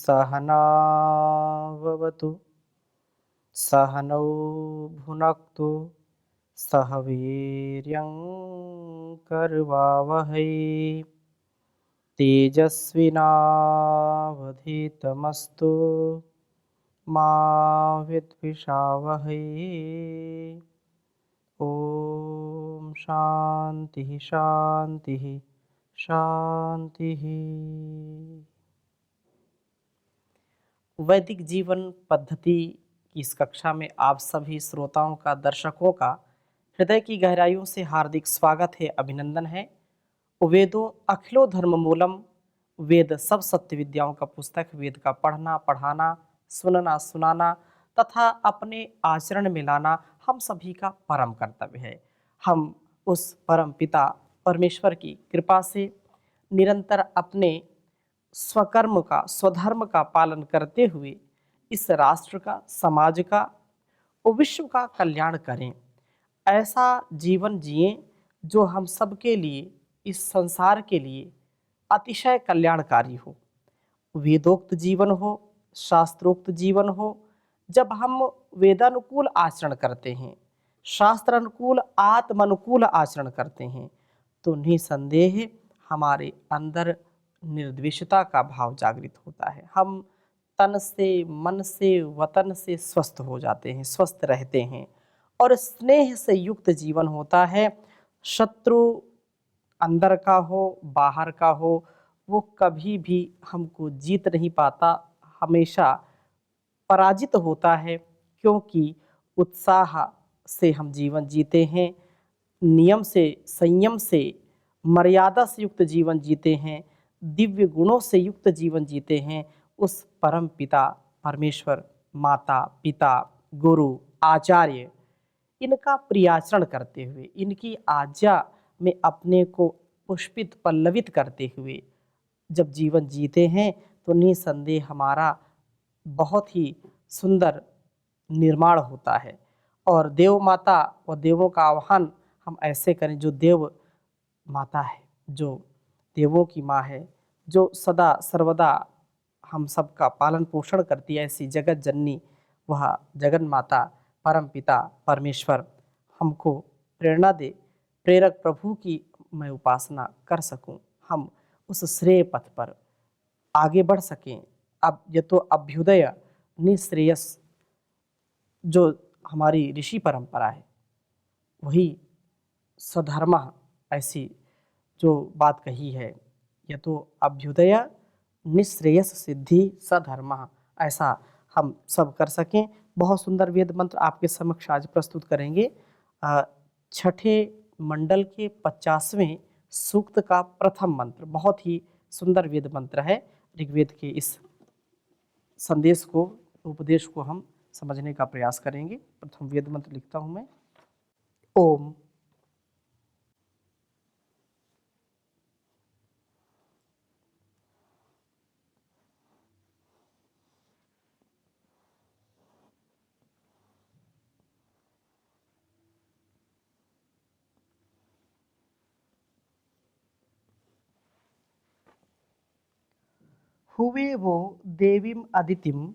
सहनाववतु सहनौ भुनक्तु सह वीर्यं करवावहै तेजस्विनावधीतमस्तु मा विद्विषावहै। ओम शांति शांति शांति। वैदिक जीवन पद्धति की इस कक्षा में आप सभी श्रोताओं का, दर्शकों का हृदय की गहराइयों से हार्दिक स्वागत है, अभिनंदन है। वेदों अखिलो धर्म मूलम, वेद सब सत्य विद्याओं का पुस्तक। वेद का पढ़ना, पढ़ाना, सुनना, सुनाना तथा अपने आचरण में लाना हम सभी का परम कर्तव्य है। हम उस परम पिता परमेश्वर की कृपा से निरंतर अपने स्वकर्म का, स्वधर्म का पालन करते हुए इस राष्ट्र का, समाज का और विश्व का कल्याण करें। ऐसा जीवन जिएं जो हम सबके लिए, इस संसार के लिए अतिशय कल्याणकारी हो। वेदोक्त जीवन हो, शास्त्रोक्त जीवन हो। जब हम वेदानुकूल आचरण करते हैं, शास्त्र अनुकूल, आत्मानुकूल आचरण करते हैं, तो निसंदेह हमारे अंदर निर्द्वेषता का भाव जागृत होता है। हम तन से, मन से, वतन से स्वस्थ हो जाते हैं, स्वस्थ रहते हैं और स्नेह से युक्त जीवन होता है। शत्रु अंदर का हो, बाहर का हो, वो कभी भी हमको जीत नहीं पाता, हमेशा पराजित होता है, क्योंकि उत्साह से हम जीवन जीते हैं, नियम से, संयम से, मर्यादा से युक्त जीवन जीते हैं, दिव्य गुणों से युक्त जीवन जीते हैं। उस परम पिता परमेश्वर, माता पिता, गुरु, आचार्य, इनका प्रियाचरण करते हुए, इनकी आज्ञा में अपने को पुष्पित पल्लवित करते हुए जब जीवन जीते हैं, तो निसंदेह हमारा बहुत ही सुंदर निर्माण होता है। और देव माता व देवों का आह्वान हम ऐसे करें, जो देव माता है, जो देवों की माँ है, जो सदा सर्वदा हम सबका पालन पोषण करती है, ऐसी जगत जननी, वह जगन माता परम पिता परमेश्वर हमको प्रेरणा दे। प्रेरक प्रभु की मैं उपासना कर सकूं, हम उस श्रेय पथ पर आगे बढ़ सकें। अब ये तो अभ्युदय निश्रेयस, जो हमारी ऋषि परंपरा है, वही स्वधर्म, ऐसी जो बात कही है, यह तो अभ्युदय निश्रेयस सिद्धि सधर्म, ऐसा हम सब कर सकें। बहुत सुंदर वेद मंत्र आपके समक्ष आज प्रस्तुत करेंगे। छठे मंडल के 50वें सूक्त का प्रथम मंत्र बहुत ही सुंदर वेद मंत्र है। ऋग्वेद के इस संदेश को, उपदेश को हम समझने का प्रयास करेंगे। प्रथम वेद मंत्र लिखता हूं मैं। ओम हुवे वो देवीम अदितिम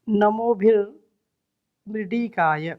नमोभिर्मृडीकाय।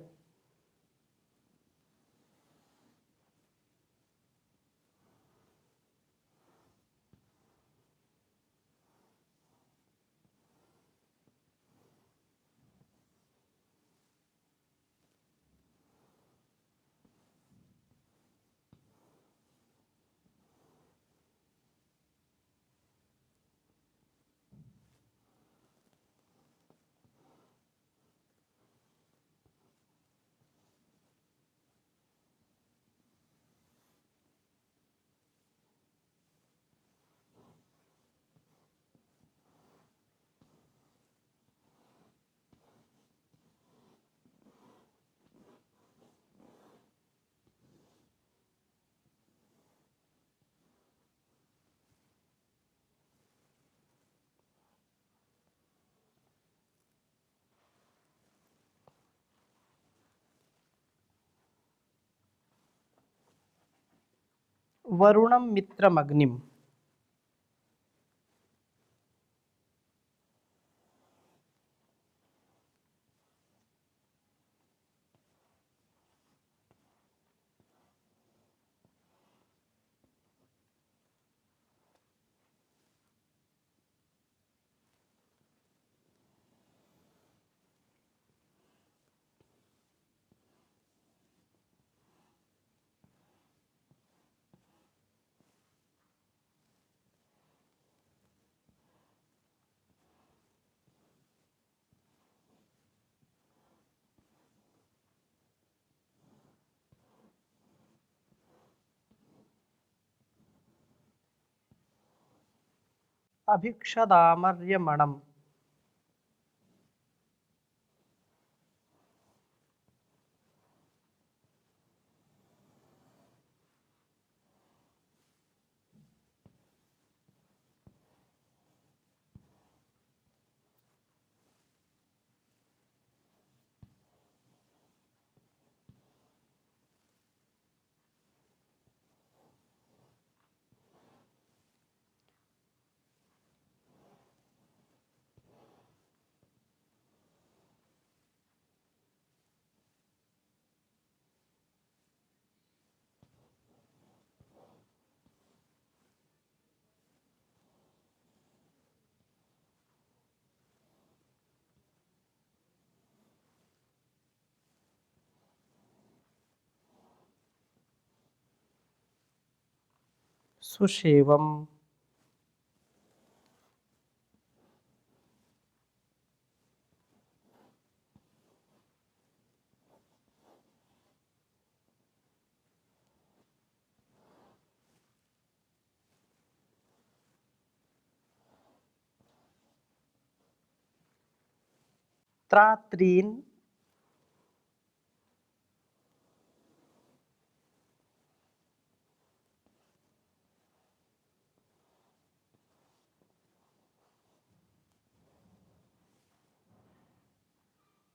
वरुणम मित्रमग्निम। अभिक्षदामर्यमणम्। सुषेवम्। त्रात्रीन्।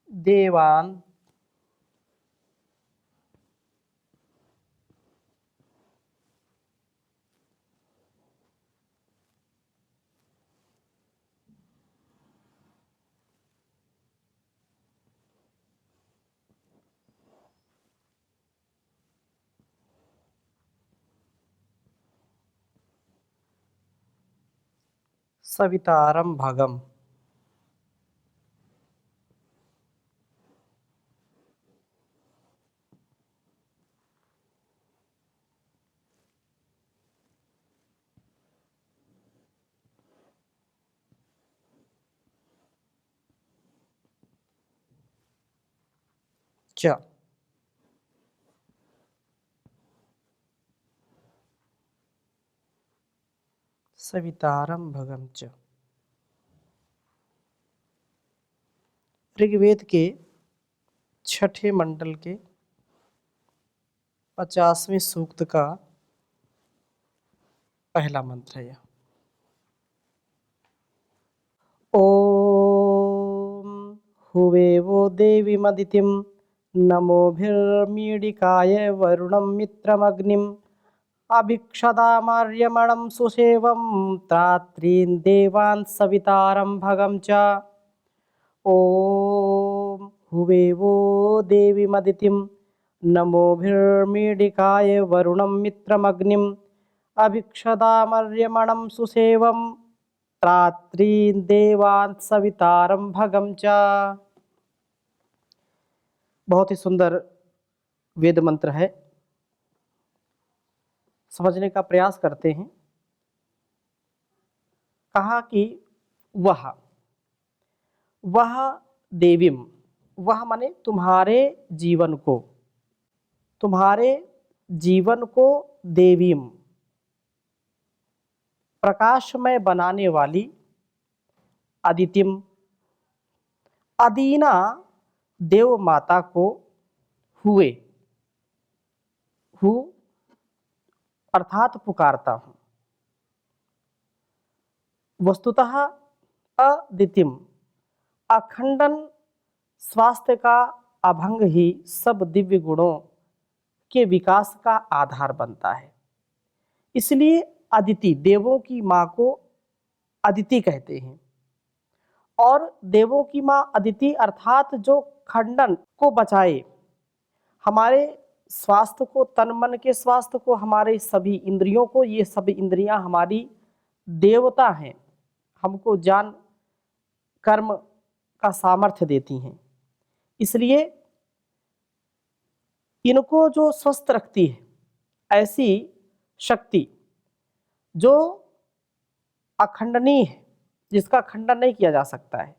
देवान्। सवितारं भगम्। च। सवितारं भगम च। ऋग्वेद के छठे मंडल के 50वें सूक्त का पहला मंत्र है यह। ओम हुवेवो देवी मदितिम नमोभिर्मीडिकाय वरुणं मित्रमग्निम् अभिक्षदामार्यमणं सुसेवं त्रात्रीन् देवान् सवितारं भगं च। ओम हुवेवो देवी मदितिम नमोभिर्मीडिकाय वरुणं मित्रमग्निम् अभिक्षदामर्यमणं सुसेवं त्रात्रीन् देवान् सवितारं भगं च। बहुत ही सुंदर वेद मंत्र है, समझने का प्रयास करते हैं। कहा कि वह देवीम, वह माने तुम्हारे जीवन को, तुम्हारे जीवन को देवीम प्रकाशमय बनाने वाली, अदितिम अदीना देव माता को हुए, हु अर्थात पुकारता हूँ। वस्तुतः अदितिम अखंडन स्वास्थ्य का अभंग ही सब दिव्य गुणों के विकास का आधार बनता है। इसलिए अदिति, देवों की माँ को अदिति कहते हैं। और देवों की माँ अदिति अर्थात जो खंडन को बचाए, हमारे स्वास्थ्य को, तन मन के स्वास्थ्य को, हमारे सभी इंद्रियों को, ये सभी इंद्रियां हमारी देवता हैं, हमको ज्ञान कर्म का सामर्थ्य देती हैं। इसलिए इनको जो स्वस्थ रखती है, ऐसी शक्ति जो अखंडनीय है, जिसका खंडन नहीं किया जा सकता है,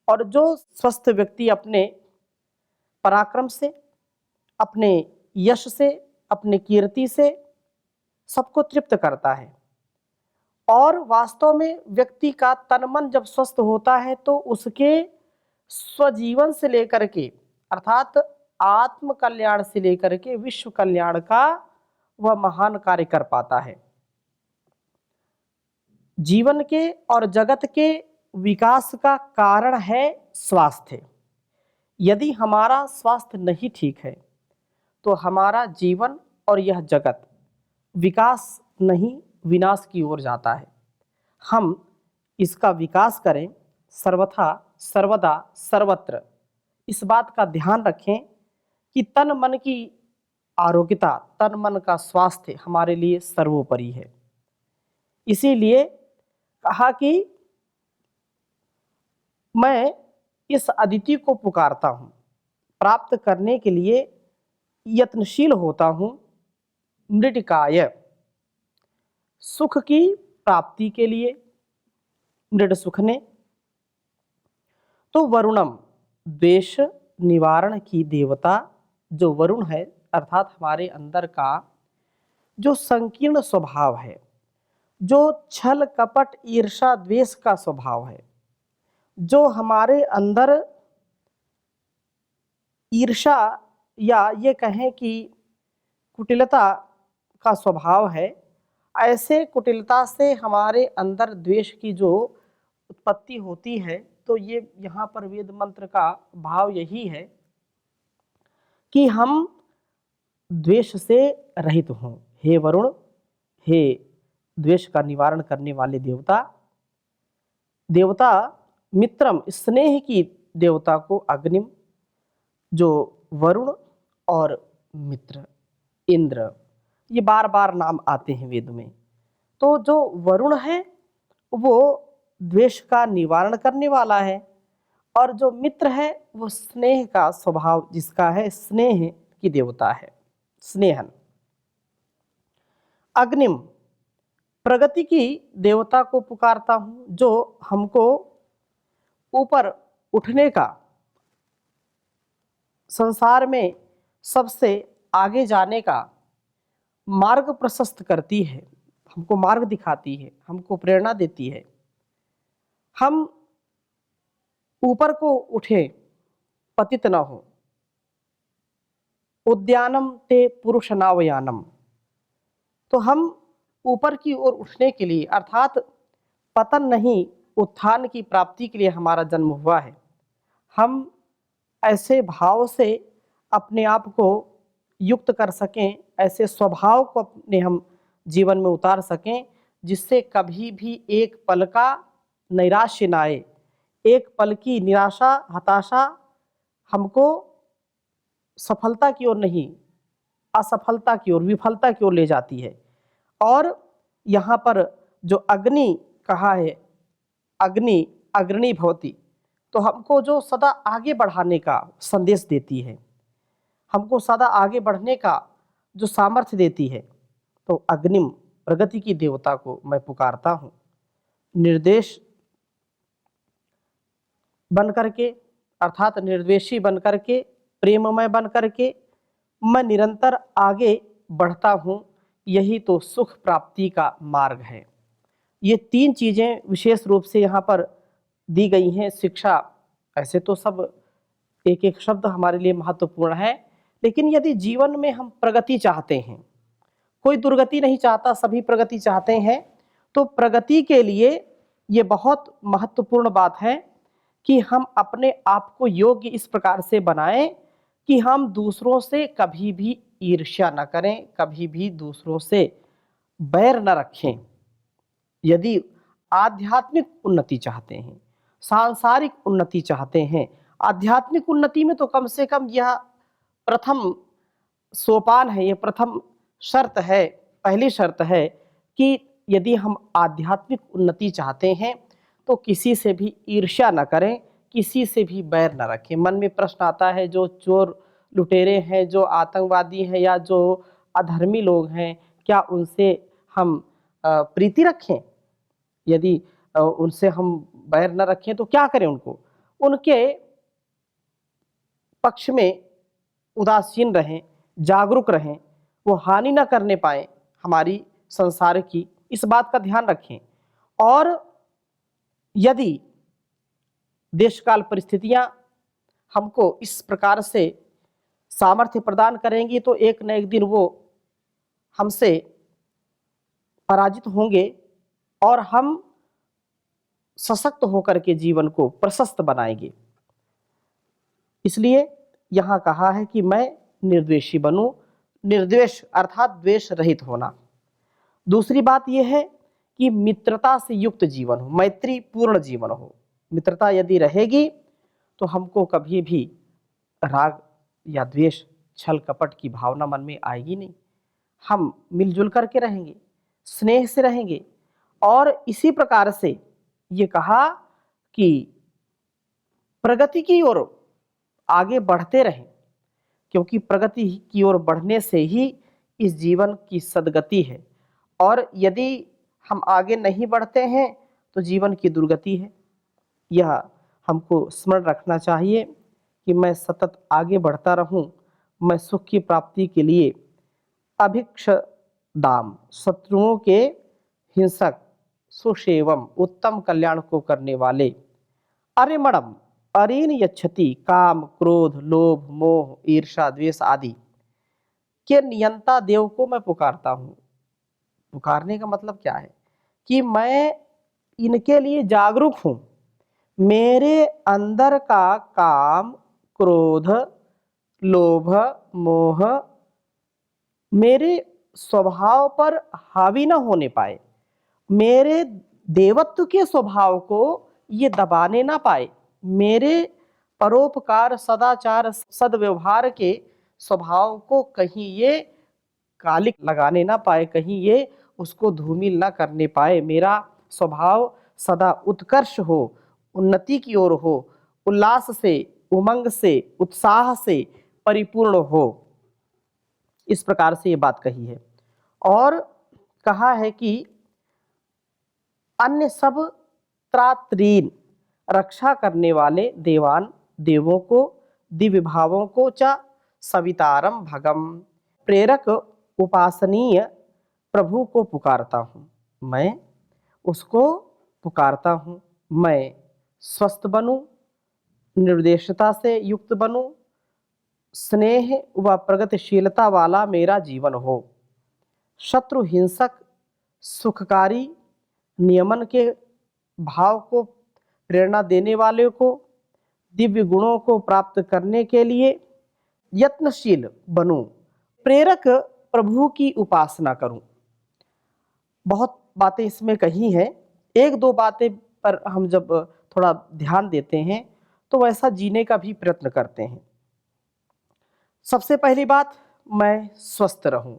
और जो स्वस्थ व्यक्ति अपने पराक्रम से, अपने यश से, अपने कीर्ति से सबको तृप्त करता है। और वास्तव में व्यक्ति का तन मन जब स्वस्थ होता है तो उसके स्वजीवन से लेकर के, अर्थात आत्म कल्याण से लेकर के विश्व कल्याण का वह महान कार्य कर पाता है। जीवन के और जगत के विकास का कारण है स्वास्थ्य। यदि हमारा स्वास्थ्य नहीं ठीक है तो हमारा जीवन और यह जगत विकास नहीं, विनाश की ओर जाता है। हम इसका विकास करें, सर्वथा सर्वदा सर्वत्र इस बात का ध्यान रखें कि तन मन की आरोग्यता, तन मन का स्वास्थ्य हमारे लिए सर्वोपरि है। इसीलिए कहा कि मैं इस अदिति को पुकारता हूँ, प्राप्त करने के लिए यत्नशील होता हूँ, मृडिकाय, सुख की प्राप्ति के लिए, मृड सुख ने। तो वरुणम, द्वेष निवारण की देवता जो वरुण है, अर्थात हमारे अंदर का जो संकीर्ण स्वभाव है, जो छल कपट ईर्षा द्वेष का स्वभाव है, जो हमारे अंदर ईर्षा या ये कहें कि कुटिलता का स्वभाव है, ऐसे कुटिलता से हमारे अंदर द्वेष की जो उत्पत्ति होती है, तो ये यहाँ पर वेद मंत्र का भाव यही है कि हम द्वेष से रहित हों। हे वरुण, हे द्वेष का निवारण करने वाले देवता, देवता मित्रम, स्नेह की देवता को अग्निम, जो वरुण और मित्र इंद्र, ये बार बार नाम आते हैं वेद में। तो जो वरुण है वो द्वेष का निवारण करने वाला है, और जो मित्र है वो स्नेह का स्वभाव जिसका है, स्नेह की देवता है, स्नेहन। अग्निम, प्रगति की देवता को पुकारता हूँ, जो हमको ऊपर उठने का, संसार में सबसे आगे जाने का मार्ग प्रशस्त करती है, हमको मार्ग दिखाती है, हमको प्रेरणा देती है। हम ऊपर को उठे, पतित न हो। उद्यानम ते पुरुष नावयानम, तो हम ऊपर की ओर उठने के लिए, अर्थात पतन नहीं, उत्थान की प्राप्ति के लिए हमारा जन्म हुआ है। हम ऐसे भाव से अपने आप को युक्त कर सकें, ऐसे स्वभाव को अपने हम जीवन में उतार सकें, जिससे कभी भी एक पल का नैराश्य न आए, एक पल की निराशा हताशा हमको सफलता की ओर नहीं, असफलता की ओर, विफलता की ओर ले जाती है। और यहाँ पर जो अग्नि कहा है, अग्नि अग्रणी भवति, तो हमको जो सदा आगे बढ़ाने का संदेश देती है, हमको सदा आगे बढ़ने का जो सामर्थ्य देती है, तो अग्निम, प्रगति की देवता को मैं पुकारता हूँ। निर्देश बन करके, अर्थात निर्द्वेषी बन करके, प्रेममय बन करके मैं निरंतर आगे बढ़ता हूँ, यही तो सुख प्राप्ति का मार्ग है। ये तीन चीज़ें विशेष रूप से यहाँ पर दी गई हैं। शिक्षा, ऐसे तो सब एक एक शब्द हमारे लिए महत्वपूर्ण है, लेकिन यदि जीवन में हम प्रगति चाहते हैं, कोई दुर्गति नहीं चाहता, सभी प्रगति चाहते हैं, तो प्रगति के लिए ये बहुत महत्वपूर्ण बात है कि हम अपने आप को योग्य इस प्रकार से बनाएं कि हम दूसरों से कभी भी ईर्ष्या न करें, कभी भी दूसरों से बैर न रखें। यदि आध्यात्मिक उन्नति चाहते हैं, सांसारिक उन्नति चाहते हैं, आध्यात्मिक उन्नति में तो कम से कम यह प्रथम सोपान है, ये प्रथम शर्त है, पहली शर्त है कि यदि हम आध्यात्मिक उन्नति चाहते हैं तो किसी से भी ईर्ष्या न करें, किसी से भी बैर न रखें। मन में प्रश्न आता है, जो चोर लुटेरे हैं, जो आतंकवादी हैं या जो अधर्मी लोग हैं, क्या उनसे हम प्रीति रखें? यदि उनसे हम बैर न रखें तो क्या करें? उनके पक्ष में उदासीन रहें, जागरूक रहें, वो हानि न करने पाए हमारी संसार की, इस बात का ध्यान रखें। और यदि देश काल परिस्थितियां हमको इस प्रकार से सामर्थ्य प्रदान करेंगी तो एक न एक दिन वो हमसे पराजित होंगे और हम सशक्त होकर के जीवन को प्रशस्त बनाएंगे। इसलिए यहाँ कहा है कि मैं निर्द्वेषी बनूं, निर्द्वेष अर्थात द्वेष रहित होना। दूसरी बात यह है कि मित्रता से युक्त जीवन हो, मैत्री पूर्ण जीवन हो। मित्रता यदि रहेगी तो हमको कभी भी राग या द्वेष, छल कपट की भावना मन में आएगी नहीं। हम मिलजुल करके रहेंगे, स्नेह से रहेंगे। और इसी प्रकार से ये कहा कि प्रगति की ओर आगे बढ़ते रहें, क्योंकि प्रगति की ओर बढ़ने से ही इस जीवन की सद्गति है। और यदि हम आगे नहीं बढ़ते हैं तो जीवन की दुर्गति है। यह हमको स्मरण रखना चाहिए कि मैं सतत आगे बढ़ता रहूं, मैं सुख की प्राप्ति के लिए अभिक्ष दाम, शत्रुओं के हिंसक, सुसेवम, उत्तम कल्याण को करने वाले, अरिमणम, अरीन यच्छति, काम, क्रोध, लोभ, मोह, ईर्षा, द्वेष आदि के नियंता देव को मैं पुकारता हूँ। पुकारने का मतलब क्या है? कि मैं इनके लिए जागरूक हूँ। मेरे अंदर का काम, क्रोध, लोभ, मोह मेरे स्वभाव पर हावी न होने पाए, मेरे देवत्व के स्वभाव को ये दबाने ना पाए, मेरे परोपकार, सदाचार, सद्व्यवहार के स्वभाव को कहीं ये कालिक लगाने ना पाए, कहीं ये उसको धूमिल ना करने पाए। मेरा स्वभाव सदा उत्कर्ष हो, उन्नति की ओर हो, उल्लास से, उमंग से, उत्साह से परिपूर्ण हो। इस प्रकार से ये बात कही है। और कहा है कि अन्य सब त्रात्रीन, रक्षा करने वाले देवान देवों को, दिव्य भावों को, च सवितारम भगम, प्रेरक उपासनीय प्रभु को पुकारता हूँ। मैं उसको पुकारता हूँ। मैं स्वस्थ बनूं, निर्देशता से युक्त बनूं, स्नेह व प्रगतिशीलता वाला मेरा जीवन हो, शत्रु हिंसक, सुखकारी, नियमन के भाव को प्रेरणा देने वाले को, दिव्य गुणों को प्राप्त करने के लिए यत्नशील बनूं, प्रेरक प्रभु की उपासना करूं। बहुत बातें इसमें कही हैं। एक दो बातें पर हम जब थोड़ा ध्यान देते हैं तो वैसा जीने का भी प्रयत्न करते हैं। सबसे पहली बात, मैं स्वस्थ रहूं।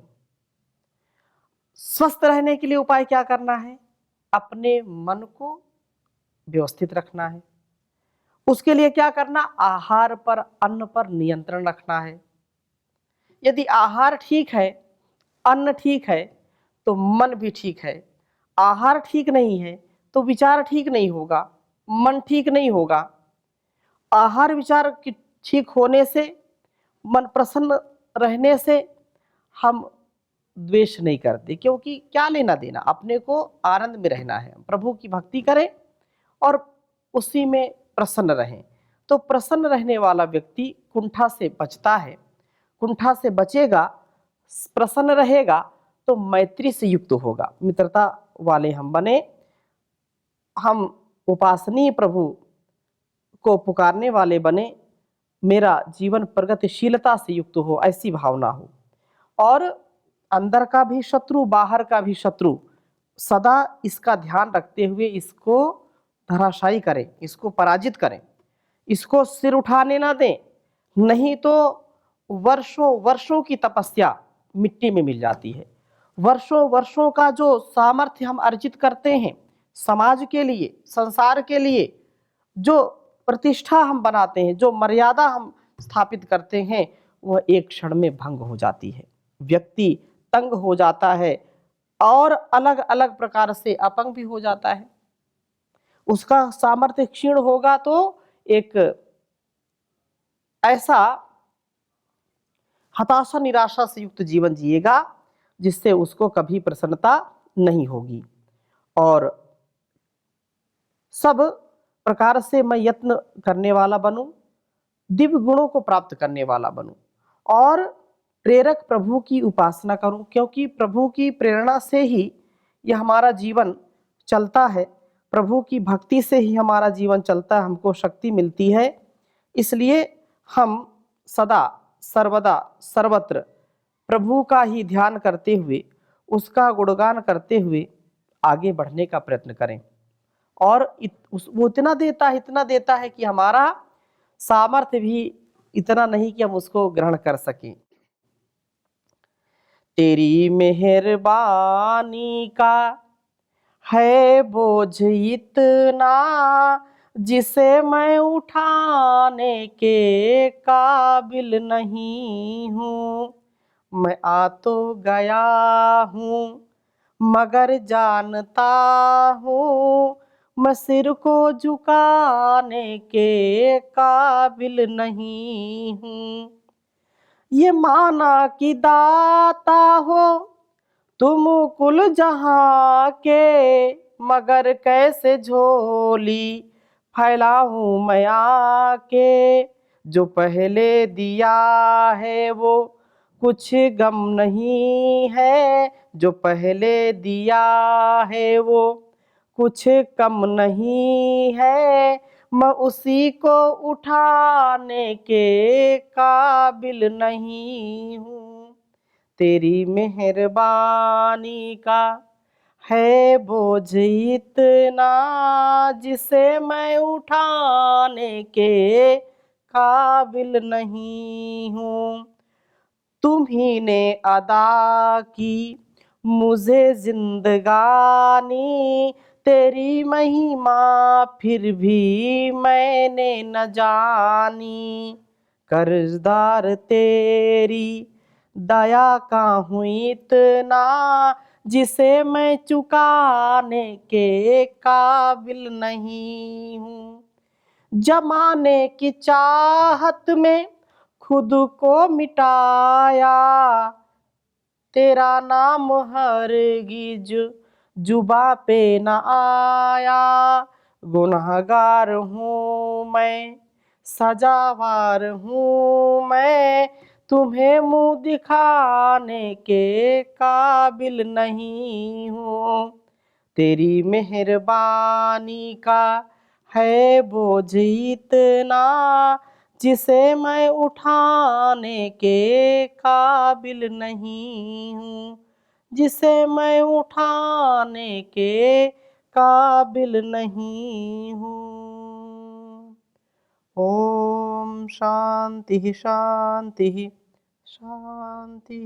स्वस्थ रहने के लिए उपाय क्या करना है? अपने मन को व्यवस्थित रखना है। उसके लिए क्या करना? आहार पर, अन्न पर नियंत्रण रखना है। यदि आहार ठीक है, अन्न ठीक है, तो मन भी ठीक है। आहार ठीक नहीं है तो विचार ठीक नहीं होगा, मन ठीक नहीं होगा। आहार विचार ठीक होने से, मन प्रसन्न रहने से हम द्वेष नहीं करते, क्योंकि क्या लेना देना, अपने को आनंद में रहना है। प्रभु की भक्ति करें और उसी में प्रसन्न रहें। तो प्रसन्न रहने वाला व्यक्ति कुंठा से बचता है। कुंठा से बचेगा, प्रसन्न रहेगा तो मैत्री से युक्त होगा, मित्रता वाले हम बने, हम उपासनीय प्रभु को पुकारने वाले बने, मेरा जीवन प्रगतिशीलता से युक्त हो, ऐसी भावना हो। और अंदर का भी शत्रु, बाहर का भी शत्रु, सदा इसका ध्यान रखते हुए इसको धराशायी करें, इसको पराजित करें, इसको सिर उठाने ना दें, नहीं तो वर्षों वर्षों की तपस्या मिट्टी में मिल जाती है। वर्षों वर्षों का जो सामर्थ्य हम अर्जित करते हैं समाज के लिए, संसार के लिए, जो प्रतिष्ठा हम बनाते हैं, जो मर्यादा हम स्थापित करते हैं, वह एक क्षण में भंग हो जाती है। व्यक्ति तंग हो जाता है और अलग अलग प्रकार से अपंग भी हो जाता है। उसका सामर्थ्य क्षीण होगा तो एक ऐसा हताशा निराशा से युक्त जीवन जिएगा जिससे उसको कभी प्रसन्नता नहीं होगी। और सब प्रकार से मैं यत्न करने वाला बनूं, दिव्य गुणों को प्राप्त करने वाला बनूं और प्रेरक प्रभु की उपासना करूं, क्योंकि प्रभु की प्रेरणा से ही यह हमारा जीवन चलता है। प्रभु की भक्ति से ही हमारा जीवन चलता है, हमको शक्ति मिलती है। इसलिए हम सदा सर्वदा सर्वत्र प्रभु का ही ध्यान करते हुए, उसका गुणगान करते हुए आगे बढ़ने का प्रयत्न करें। और वो इतना देता है कि हमारा सामर्थ्य भी इतना नहीं कि हम उसको ग्रहण कर सकें। तेरी मेहरबानी का है बोझ इतना, जिसे मैं उठाने के काबिल नहीं हूँ। मैं आ तो गया हूँ मगर जानता हूँ मैं सिर को झुकाने के काबिल नहीं हूँ। ये माना कि दाता हो तुम कुल जहां के, मगर कैसे झोली फैलाऊं मैं आके। जो पहले दिया है वो कुछ गम नहीं है, जो पहले दिया है वो कुछ कम नहीं है। मैं उसी को उठाने के काबिल नहीं हूँ। तेरी मेहरबानी का है बोझ इतना, जिसे मैं उठाने के काबिल नहीं हूँ। तुम्ही ने अदा की मुझे जिंदगानी, तेरी महिमा फिर भी मैंने न जानी। कर्जदार तेरी दया का हूँ इतना, जिसे मैं चुकाने के काबिल नहीं हूँ। जमाने की चाहत में खुद को मिटाया, तेरा नाम हरगिज जुबा पे न आया। गुनहगार हूँ मैं, सजावार हूँ मैं, तुम्हें मुँह दिखाने के काबिल नहीं हूँ। तेरी मेहरबानी का है बोझ इतना, जिसे मैं उठाने के काबिल नहीं हूँ, जिसे मैं उठाने के काबिल नहीं हूँ। ओम शांति शांति शांति।